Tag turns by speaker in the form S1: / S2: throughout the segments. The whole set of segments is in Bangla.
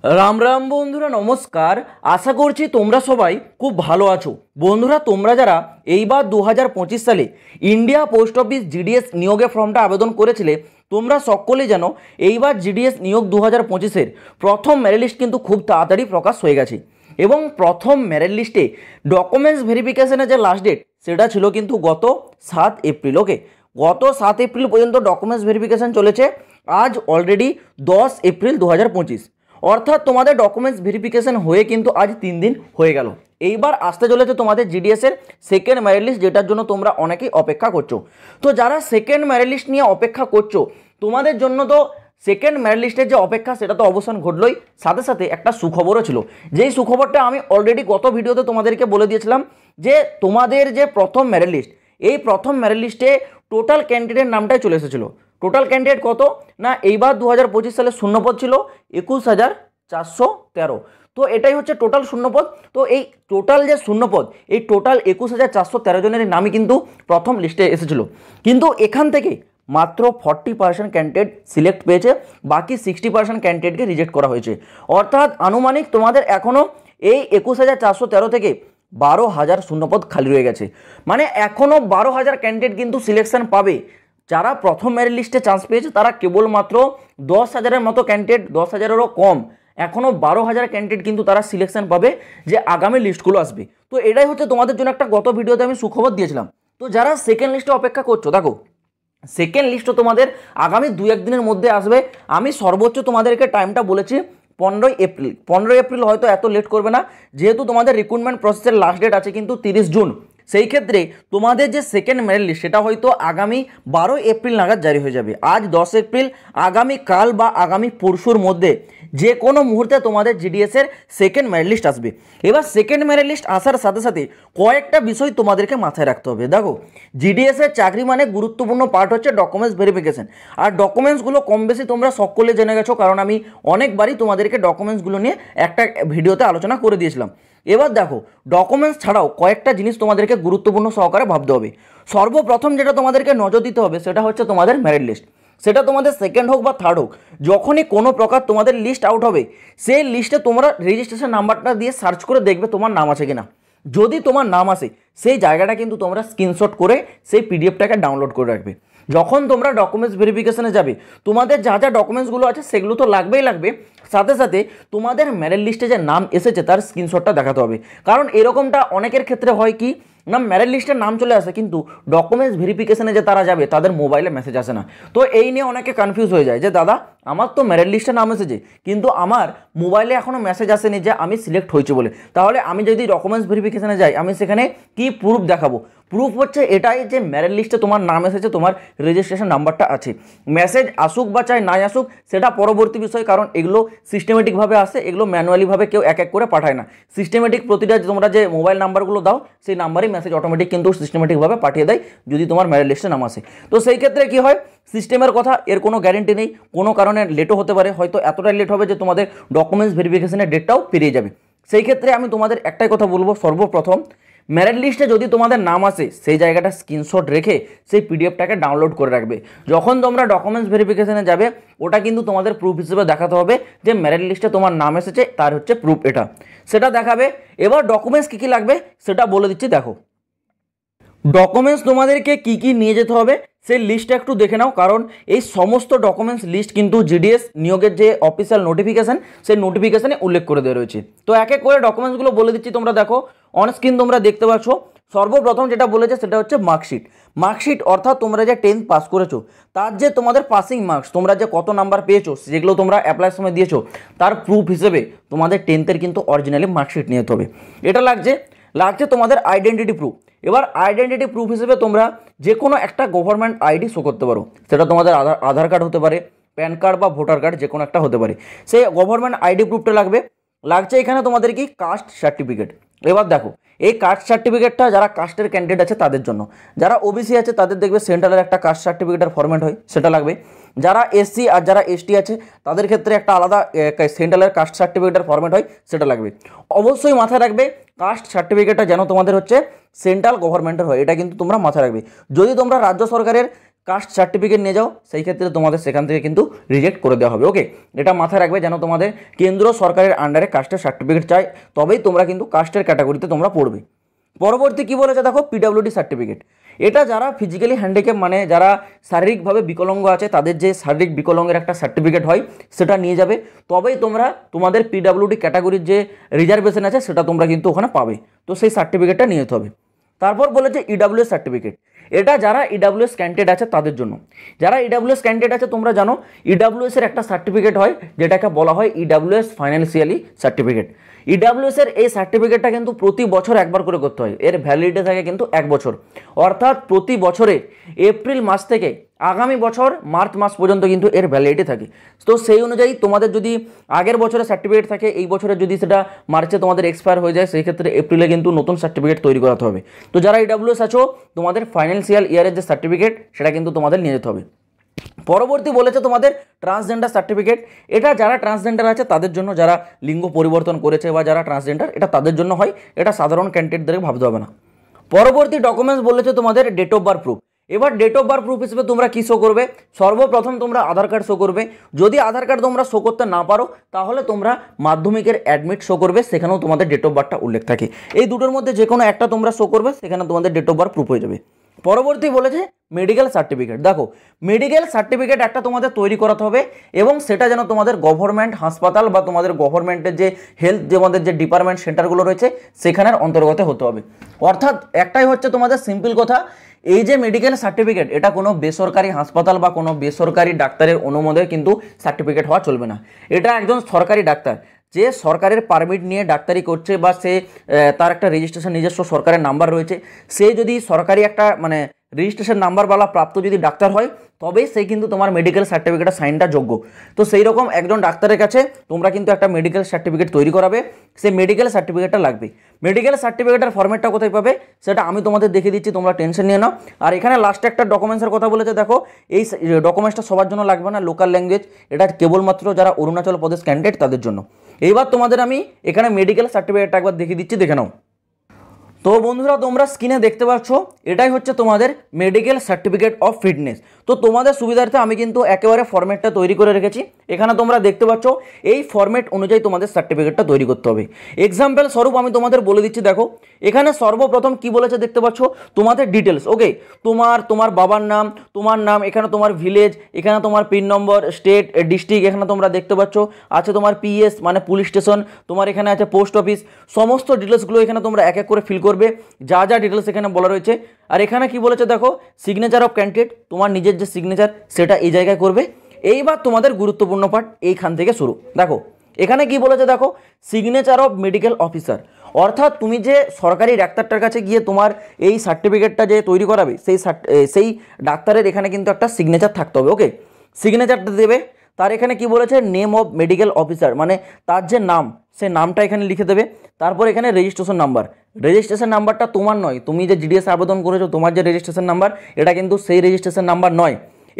S1: রাম রাম বন্ধুরা, নমস্কার। আশা করছি তোমরা সবাই খুব ভালো আছো। বন্ধুরা, তোমরা যারা এইবার 2025 সালে ইন্ডিয়া পোস্ট অফিস জিডিএস নিয়োগের ফর্মটা আবেদন করেছিলে, তোমরা সকলেই জানো এইবার জিডিএস নিয়োগ 2025-এর প্রথম মেরিট লিস্ট কিন্তু খুব তাড়াতাড়ি প্রকাশ হয়ে গেছে। এবং প্রথম মেরিট লিস্টে ডকুমেন্টস ভেরিফিকেশনের যে লাস্ট ডেট সেটা ছিল কিন্তু গত 7 এপ্রিল। ওকে, গত 7 এপ্রিল পর্যন্ত ডকুমেন্টস ভেরিফিকেশন চলেছে। আজ অলরেডি 10 এপ্রিল 2025, অর্থাৎ তোমাদের ডকুমেন্টস ভেরিফিকেশন হয়ে কিন্তু আজ 3 দিন হয়ে গেল। এইবার আসতে চলেছে তোমাদের জিডিএসের সেকেন্ড মেরিট লিস্ট, যেটার জন্য তোমরা অনেকেই অপেক্ষা করছো। তো যারা সেকেন্ড মেরিট লিস্ট নিয়ে অপেক্ষা করছো, তোমাদের জন্য তো সেকেন্ড মেরিট লিস্টের যে অপেক্ষা সেটা তো অবসান ঘটলই, সাথে সাথে একটা সুখবরও ছিল। যেই সুখবরটা আমি অলরেডি গত ভিডিওতে তোমাদেরকে বলে দিয়েছিলাম যে তোমাদের যে প্রথম মেরিট লিস্ট, এই প্রথম মেরিট লিস্টে টোটাল ক্যান্ডিডেট নামটাই চলে এসেছিলো। টোটাল ক্যান্ডিডেট কত না, এইবার 2025 সালে শূন্যপদ ছিল 21,413। তো এটাই হচ্ছে টোটাল শূন্যপদ। তো এই টোটাল যে শূন্যপদ, এই টোটাল 21,413 জনের নামই কিন্তু প্রথম লিস্টে এসেছিল। কিন্তু এখান থেকে মাত্র 40% ক্যান্ডিডেট সিলেক্ট পেয়েছে, বাকি 60% ক্যান্ডিডেটকে রিজেক্ট করা হয়েছে। অর্থাৎ আনুমানিক তোমাদের এখনও এই 21,413 থেকে 12,000 শূন্যপদ খালি রয়ে গেছে। মানে এখনও 12,000 ক্যান্ডিডেট কিন্তু সিলেকশন পাবে। যারা প্রথম মেরিট লিস্টে চান্স পেয়েছে তারা কেবলমাত্র 10,000-এর মতো ক্যান্ডিডেট, 10,000-এরও কম, এখনও 12,000 ক্যান্ডিডেট কিন্তু তারা সিলেকশন পাবে যে আগামী লিস্টগুলো আসবে। তো এটাই হচ্ছে তোমাদের জন্য একটা গত ভিডিওতে আমি সুখবর দিয়েছিলাম। তো যারা সেকেন্ড লিস্টে অপেক্ষা করছো, দেখো সেকেন্ড লিস্টও তোমাদের আগামী 2-1 দিনের মধ্যে আসবে। আমি সর্বোচ্চ তোমাদেরকে টাইমটা বলেছি 15 এপ্রিল। 15 এপ্রিল হয়তো এত লেট করবে না, যেহেতু তোমাদের রিক্রুটমেন্ট প্রসেসের লাস্ট ডেট আছে কিন্তু 30 জুন। সেই ক্ষেত্রে তোমাদের যে সেকেন্ড মেরিট লিস্ট সেটা হয়তো আগামী 12 এপ্রিল নাগাদ জারি হয়ে যাবে। আজ 10 এপ্রিল, আগামী কাল বা আগামী পরশুর মধ্যে যে কোনো মুহূর্তে তোমাদের জিডিএসের সেকেন্ড মেরিট লিস্ট আসবে। এবার সেকেন্ড মেরিট লিস্ট আসার সাথে সাথে কয়েকটা বিষয় তোমাদেরকে মাথায় রাখতে হবে। দেখো, জিডিএসের চাকরি মানে গুরুত্বপূর্ণ পার্ট হচ্ছে ডকুমেন্টস ভেরিফিকেশন। আর ডকুমেন্টসগুলো কম বেশি তোমরা সকলে জেনে গেছো, কারণ আমি অনেকবারই তোমাদেরকে ডকুমেন্টসগুলো নিয়ে একটা ভিডিওতে আলোচনা করে দিয়েছিলাম। এবার দেখো, ডকুমেন্টস ছাড়াও কয়েকটা জিনিস তোমাদেরকে গুরুত্বপূর্ণ সহকারে ভাবতে হবে। সর্বপ্রথম যেটা তোমাদেরকে নজর দিতে হবে সেটা হচ্ছে তোমাদের মেরিট লিস্ট। সেটা তোমাদের সেকেন্ড হোক বা থার্ড হোক, যখনই কোনো প্রকার তোমাদের লিস্ট আউট হবে, সেই লিস্টে তোমরা রেজিস্ট্রেশন নাম্বারটা দিয়ে সার্চ করে দেখবে তোমার নাম আছে কিনা। যদি তোমার নাম আসে, সেই জায়গাটা কিন্তু তোমরা স্ক্রিনশট করে সেই পিডিএফটাকে ডাউনলোড করে রাখবে। যখন তোমরা ডকুমেন্টস ভেরিফিকেশনে যাবে, তোমাদের যা যা ডকুমেন্টসগুলো আছে সেগুলো তো লাগবেই লাগবে, সাথে সাথে তোমাদের মেরিট লিস্টে যে নাম এসেছে তার স্ক্রিনশটটা দেখাতে হবে। কারণ এরকমটা অনেকের ক্ষেত্রে হয় কি না, মেরিট লিস্টের নাম চলে আসে কিন্তু ডকুমেন্টস ভেরিফিকেশনে যে তারা যাবে তাদের মোবাইলে মেসেজ আসে না। তো এই নিয়ে অনেকে কনফিউজ হয়ে যায় যে দাদা আমার তো মেরিট লিস্টে নাম এসেছে কিন্তু আমার মোবাইলে এখনও মেসেজ আসেনি যে আমি সিলেক্ট হয়েছি বলে। তাহলে আমি যদি ডকুমেন্টস ভেরিফিকেশনে যাই, আমি সেখানে কি প্রুফ দেখাবো? প্রুফ হচ্ছে এটাই যে মেরিট লিস্টে তোমার নাম এসেছে, তোমার রেজিস্ট্রেশন নাম্বারটা আছে। মেসেজ আসুক বা চাই নাই আসুক সেটা পরবর্তী বিষয়, কারণ এগুলো সিস্টেমেটিকভাবে আসে, এগুলো ম্যানুয়ালিভাবে কেউ এক এক করে পাঠায় না। সিস্টেমেটিক প্রতিটা তোমরা যে মোবাইল নাম্বারগুলো দাও সেই নাম্বারই মেসেজ অটোমেটিক কিন্তু সিস্টেমেটিকভাবে পাঠিয়ে দেয় যদি তোমার মেরিট লিস্টে নাম আসে। তো সেই ক্ষেত্রে কি হয়, সিস্টেমের কথা এর কোনো গ্যারেন্টি নেই, কোনো কারণে লেটও হতে পারে, হয়তো এতটাই লেট হবে যে তোমাদের ডকুমেন্টস ভেরিফিকেশনের ডেটটাও পেরিয়ে যাবে। সেই ক্ষেত্রে আমি তোমাদের একটাই কথা বলবো, সর্বপ্রথম মেরিট লিস্টে যদি তোমাদের নাম আসে সেই জায়গাটা স্ক্রিনশট রেখে সেই পিডিএফটাকে ডাউনলোড করে রাখবে। যখন তোমরা ডকুমেন্টস ভেরিফিকেশনে যাবে, ওটা কিন্তু তোমাদের প্রুফ হিসেবে দেখাতে হবে যে মেরিট লিস্টে তোমার নাম এসেছে, তার হচ্ছে প্রুফ এটা, সেটা দেখাবে। এবার ডকুমেন্টস কী কী লাগবে সেটা বলে দিচ্ছি। দেখো, ডকুমেন্টস তোমাদেরকে কি কি নিয়ে যেতে হবে সেই লিস্টটা একটু দেখে নাও, কারণ এই সমস্ত ডকুমেন্টস লিস্ট কিন্তু জিডিএস নিয়োগের যে অফিসিয়াল নোটিফিকেশান সেই নোটিফিকেশানে উল্লেখ করে দেওয়া রয়েছে। তো এক এক করে ডকুমেন্টসগুলো বলে দিচ্ছি, তোমরা দেখো অন স্ক্রিন তোমরা দেখতে পাচ্ছ। সর্বপ্রথম যেটা বলেছে সেটা হচ্ছে মার্কশিট। মার্কশিট অর্থাৎ তোমরা যে 10th পাস করেছো তার যে তোমাদের পাসিং মার্কস, তোমরা যে কত নাম্বার পেয়েছো যেগুলো তোমরা অ্যাপ্লাই সময় দিয়েছো তার প্রুফ হিসেবে তোমাদের 10th-এর কিন্তু অরিজিনালি মার্কশিট নিয়ে যেতে হবে। এটা লাগছে তোমাদের আইডেন্টিটি প্রুফ। এবার আইডেন্টিটি প্রুফ হিসেবে তোমরা যে কোনো একটা গভর্নমেন্ট আইডি শো করতে পারো, সেটা তোমাদের আধার কার্ড হতে পারে, প্যান কার্ড বা ভোটার কার্ড, যে কোনো একটা হতে পারে। সেই গভর্নমেন্ট আইডি প্রুফটা লাগছে এখানে তোমাদের কি কাস্ট সার্টিফিকেট। এবার দেখো, এই কাস্ট সার্টিফিকেটটা যারা কাস্টের ক্যান্ডিডেট আছে তাদের জন্য, যারা ওবিসি আছে তাদের দেখবে সেন্ট্রালের একটা কাস্ট সার্টিফিকেটের ফরম্যাট হয়, সেটা লাগবে। যারা এসসি আর যারা এসটি আছে তাদের ক্ষেত্রে একটা আলাদা সেন্ট্রালের কাস্ট সার্টিফিকেটের ফরম্যাট হয়, সেটা লাগবে। অবশ্যই মাথায় রাখবে কাস্ট সার্টিফিকেটটা যেন তোমাদের হচ্ছে সেন্ট্রাল গভর্নমেন্টের হয়, এটা কিন্তু তোমরা মাথায় রাখবে। যদি তোমরা রাজ্য সরকারের কাস্ট সার্টিফিকেট নিয়ে যাও, সেই ক্ষেত্রে তোমাদের সেখান থেকে কিন্তু রিজেক্ট করে দেওয়া হবে। ওকে, এটা মাথায় রাখবে যেন তোমাদের কেন্দ্র সরকারের আন্ডারে কাস্টের সার্টিফিকেট চাই, তবেই তোমরা কিন্তু কাস্টের ক্যাটাগরিতে তোমরা পড়বে। পরবর্তী কি বলেছে দেখো, পিডাব্লিউডি সার্টিফিকেট। এটা যারা ফিজিক্যালি হ্যান্ডিক্যাপ মানে যারা শারীরিকভাবে বিকলাঙ্গ আছে তাদের যে শারীরিক বিকলাঙ্গের একটা সার্টিফিকেট হয় সেটা নিয়ে যাবে, তবেই তোমরা তোমাদের পিডাব্লিউডি ক্যাটাগরির যে রিজার্ভেশন আছে সেটা তোমরা কিন্তু ওখানে পাবে। তো সেই সার্টিফিকেটটা নিয়ে যেতে হবে। তারপর বলেছে ইডাব্লিউএস সার্টিফিকেট। এটা যারা ইডাব্লিউএস ক্যান্ডিডেট আছে তাদের জন্য। যারা ইডাব্লিউএস ক্যান্ডিডেট আছে তোমরা জানো ইডাব্লিউএস এর একটা সার্টিফিকেট হয় যেটাকে বলা হয় ইডাব্লিউএস ফাইন্যান্সিয়ালি সার্টিফিকেট। ইডাব্লিউএস এর এই সার্টিফিকেটটা কিন্তু প্রতি বছর একবার করে করতে হয়, এর ভ্যালিডিটি থাকে কিন্তু 1 বছর, অর্থাৎ প্রতি বছরে এপ্রিল মাস থেকে আগামী বছর মার্চ মাস পর্যন্ত কিন্তু এর ভ্যালিডিটি থাকে। তো সেই অনুযায়ী তোমাদের যদি আগের বছরের সার্টিফিকেট থাকে, এই বছরে যদি সেটা মার্চে তোমাদের এক্সপায়ার হয়ে যায়, সেই ক্ষেত্রে এপ্রিলে কিন্তু নতুন সার্টিফিকেট তৈরি করাতে হবে। তো যারা ইডাব্লিউএস আছো তোমাদের ফাইন্যান্সিয়াল ইয়ারের যে সার্টিফিকেট সেটা কিন্তু তোমাদের নিয়ে যেতে হবে। পরবর্তী বলেছে তোমাদের ট্রান্সজেন্ডার সার্টিফিকেট। এটা যারা ট্রান্সজেন্ডার আছে তাদের জন্য, যারা লিঙ্গ পরিবর্তন করেছে বা যারা ট্রান্সজেন্ডার, এটা তাদের জন্য হয়, এটা সাধারণ ক্যান্ডিডেটদের ভাবতে হবে না। পরবর্তী ডকুমেন্টস বলেছে তোমাদের ডেট অফ বার্থ প্রুফ। এবার ডেট অফ বার্থ প্রুফ হিসেবে তোমরা কী শো করবে, সর্বপ্রথম তোমরা আধার কার্ড শো করবে। যদি আধার কার্ড তোমরা শো করতে না পারো তাহলে তোমরা মাধ্যমিকের অ্যাডমিট শো করবে, সেখানেও তোমাদের ডেট অফ বার্থটা উল্লেখ থাকে। এই দুটোর মধ্যে যে কোনো একটা তোমরা শো করবে, সেখানে তোমাদের ডেট অফ বার্থ প্রুফ হয়ে যাবে। পরবর্তী বলেছে মেডিকেল সার্টিফিকেট। দেখো মেডিকেল সার্টিফিকেট একটা তোমাদের তৈরি করাতে হবে এবং সেটা যেন তোমাদের গভর্নমেন্ট হাসপাতাল বা তোমাদের গভর্নমেন্টের যে হেলথ যে আমাদের যে ডিপার্টমেন্ট সেন্টারগুলো রয়েছে সেখানের অন্তর্গত হতে হবে। অর্থাৎ একটাই হচ্ছে তোমাদের সিম্পল কথা, এই যে মেডিকেল সার্টিফিকেট এটা কোনো বেসরকারি হাসপাতাল বা কোনো বেসরকারি ডাক্তারের অনুমোদনে কিন্তু সার্টিফিকেট হওয়া চলবে না। এটা একজন সরকারি ডাক্তার যে সরকারের পারমিট নিয়ে ডাক্তারি করছে বা সে তার একটা রেজিস্ট্রেশন নিজস্ব সরকারের নাম্বার রয়েছে, সে যদি সরকারি একটা মানে রেজিস্ট্রেশন নাম্বারওয়ালা প্রাপ্ত যদি ডাক্তার হয় তবেই সে কিন্তু তোমার মেডিকেল সার্টিফিকেটের সাইনটা যোগ্য। তো সেই রকম একজন ডাক্তারের কাছে তোমরা কিন্তু একটা মেডিকেল সার্টিফিকেট তৈরি করাবে, সেই মেডিকেল সার্টিফিকেটটা লাগবে। মেডিকেল সার্টিফিকেটের ফর্মেটটা কোথায় পাবে সেটা আমি তোমাদের দেখে দিচ্ছি, তোমরা টেনশন নিয়ে নাও। আর এখানে লাস্টে একটা ডকুমেন্টসের কথা বলেছে, দেখো এই ডকুমেন্টসটা সবার জন্য লাগবে না, লোকাল ল্যাঙ্গুয়েজ, এটা কেবলমাত্র যারা অরুণাচল প্রদেশ ক্যান্ডিডেট তাদের জন্য। এইবার তোমাদের আমি এখানে মেডিকেল সার্টিফিকেটটা একবার দেখিয়ে দিচ্ছি, দেখে নাও। তো বন্ধুরা তোমরা স্ক্রিনে দেখতে পাচ্ছ এটাই হচ্ছে তোমাদের মেডিকেল সার্টিফিকেট অফ ফিটনেস। তো তোমাদের সুবিধার্থে আমি কিন্তু একেবারে ফরম্যাটটা তৈরি করে রেখেছি, এখানে তোমরা দেখতে পাচ্ছ এই ফরম্যাট অনুযায়ী তোমাদের সার্টিফিকেটটা তৈরি করতে হবে। এক্সাম্পল স্বরূপ আমি তোমাদের বলে দিচ্ছি, দেখো এখানে সর্বপ্রথম কি বলেছে দেখতে পাচ্ছ, তোমাদের ডিটেলস। ওকে, তোমার বাবার নাম, তোমার নাম, এখানে তোমার ভিলেজ, এখানে তোমার পিন নম্বর, স্টেট, ডিস্ট্রিক্ট, এখানে তোমরা দেখতে পাচ্ছ আছে তোমার পিএস মানে পুলিশ স্টেশন, তোমার এখানে আছে পোস্ট অফিস, সমস্ত ডিটেলসগুলো এখানে তোমরা এক এক করে ফিল করবে, যা যা ডিটেলস এখানে বলা রয়েছে। আর এখানে কি বলেছে দেখো, সিগনেচার অফ ক্যান্ডিডেট, তোমার নিজের যে সিগনেচার সেটা এই জায়গায় করবে। এইবার তোমাদের গুরুত্বপূর্ণ পার্ট এইখান থেকে শুরু। দেখো এখানে কি বলেছে দেখো, সিগনেচার অফ মেডিকেল অফিসার, অর্থাৎ তুমি যে সরকারি ডাক্তারটার কাছে গিয়ে তোমার এই সার্টিফিকেটটা যে তৈরি করাবে সেই ডাক্তারের এখানে কিন্তু একটা সিগনেচার থাকতে হবে। ওকে, সিগনেচারটা দেবে। তার এখানে কি বলেছে, নেম অফ মেডিকেল অফিসার, মানে তার যে নাম সে নামটা এখানে লিখে দেবে। তারপর এখানে রেজিস্ট্রেশন নাম্বার, রেজিস্ট্রেশন নাম্বারটা তোমার নয়, তুমি যে জিডিএস আবেদন করেছো তোমার যে রেজিস্ট্রেশন নাম্বার এটা কিন্তু সেই রেজিস্ট্রেশন নাম্বার নয়,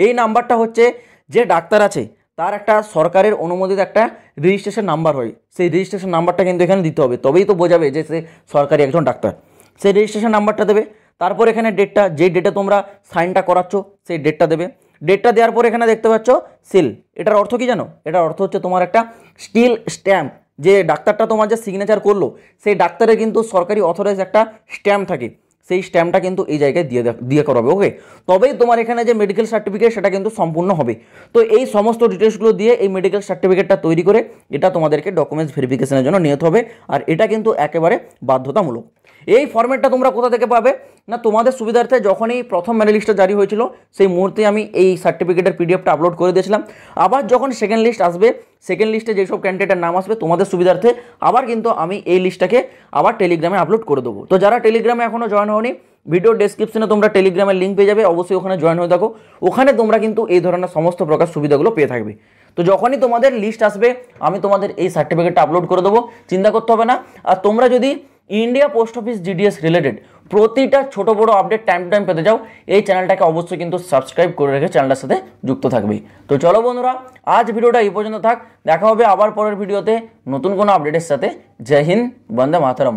S1: এই নাম্বারটা হচ্ছে যে ডাক্তার আছে তার একটা সরকারের অনুমোদিত একটা রেজিস্ট্রেশন নাম্বার হয়, সেই রেজিস্ট্রেশন নাম্বারটা কিন্তু এখানে দিতে হবে, তবেই তো বোঝাবে যে সে সরকারি একজন ডাক্তার। সেই রেজিস্ট্রেশন নাম্বারটা দেবে। তারপর এখানে ডেটটা, যে ডেটে তোমরা সাইনটা করাচ্ছ সেই ডেটটা দেবে। ডেটটা দেওয়ার পর এখানে দেখতে পাচ্ছ সিল, এটার অর্থ কি জানো, এটার অর্থ হচ্ছে তোমার একটা স্টিল স্ট্যাম্প, যে ডাক্তারটা তোমার যে সিগনেচার করলো সেই ডাক্তারের কিন্তু সরকারি অথরাইজ একটা স্ট্যাম্প থাকে, সেই স্ট্যাম্পটা কিন্তু এই জায়গায় দিয়ে করাবে। ওকে, তবেই তোমার এখানে যে মেডিকেল সার্টিফিকেট সেটা কিন্তু সম্পূর্ণ হবে। তো এই সমস্ত ডিটেলসগুলো দিয়ে এই মেডিকেল সার্টিফিকেটটা তৈরি করে এটা তোমাদেরকে ডকুমেন্টস ভেরিফিকেশনের জন্য নিতে হবে, আর এটা কিন্তু একেবারে বাধ্যতামূলক। এই ফরম্যাটটা তোমরা কোথা থেকে পাবে না, তোমাদের সুবিধার্থে যখনই প্রথম মেরিট লিস্টটা জারি হয়েছিল সেই মুহূর্তে আমি এই সার্টিফিকেটের পিডিএফটা আপলোড করে দিয়েছিলাম। আবার যখন সেকেন্ড লিস্ট আসবে, সেকেন্ড লিস্টে যেসব ক্যান্ডিডেটের নাম আসবে তোমাদের সুবিধার্থে আবার কিন্তু আমি এই লিস্টটাকে আবার টেলিগ্রামে আপলোড করে দেবো। তো যারা টেলিগ্রামে এখনও জয়েন হওনি, ভিডিও ডেসক্রিপশনে তোমরা টেলিগ্রামের লিঙ্ক পেয়ে যাবে, অবশ্যই ওখানে জয়েন হয়ে থাকো, ওখানে তোমরা কিন্তু এই ধরনের সমস্ত প্রকার সুবিধাগুলো পেয়ে থাকবে। তো যখনই তোমাদের লিস্ট আসবে আমি তোমাদের এই সার্টিফিকেটটা আপলোড করে দেবো, চিন্তা করতে হবে না। আর তোমরা যদি India post office GDS related প্রতিটা ছোট বড় আপডেট টাইম টু টাইম পেতে যাও, এই চ্যানেলটাকে অবশ্যই কিন্তু সাবস্ক্রাইব করে রেখে চ্যানেলটার সাথে যুক্ত থাকবে। তো চলো বন্ধুরা, আজ ভিডিওটা এই পর্যন্ত থাক, দেখা হবে আবার পরের ভিডিওতে নতুন কোনো আপডেটের সাথে। জয় হিন্দ, বন্দে মাতরম।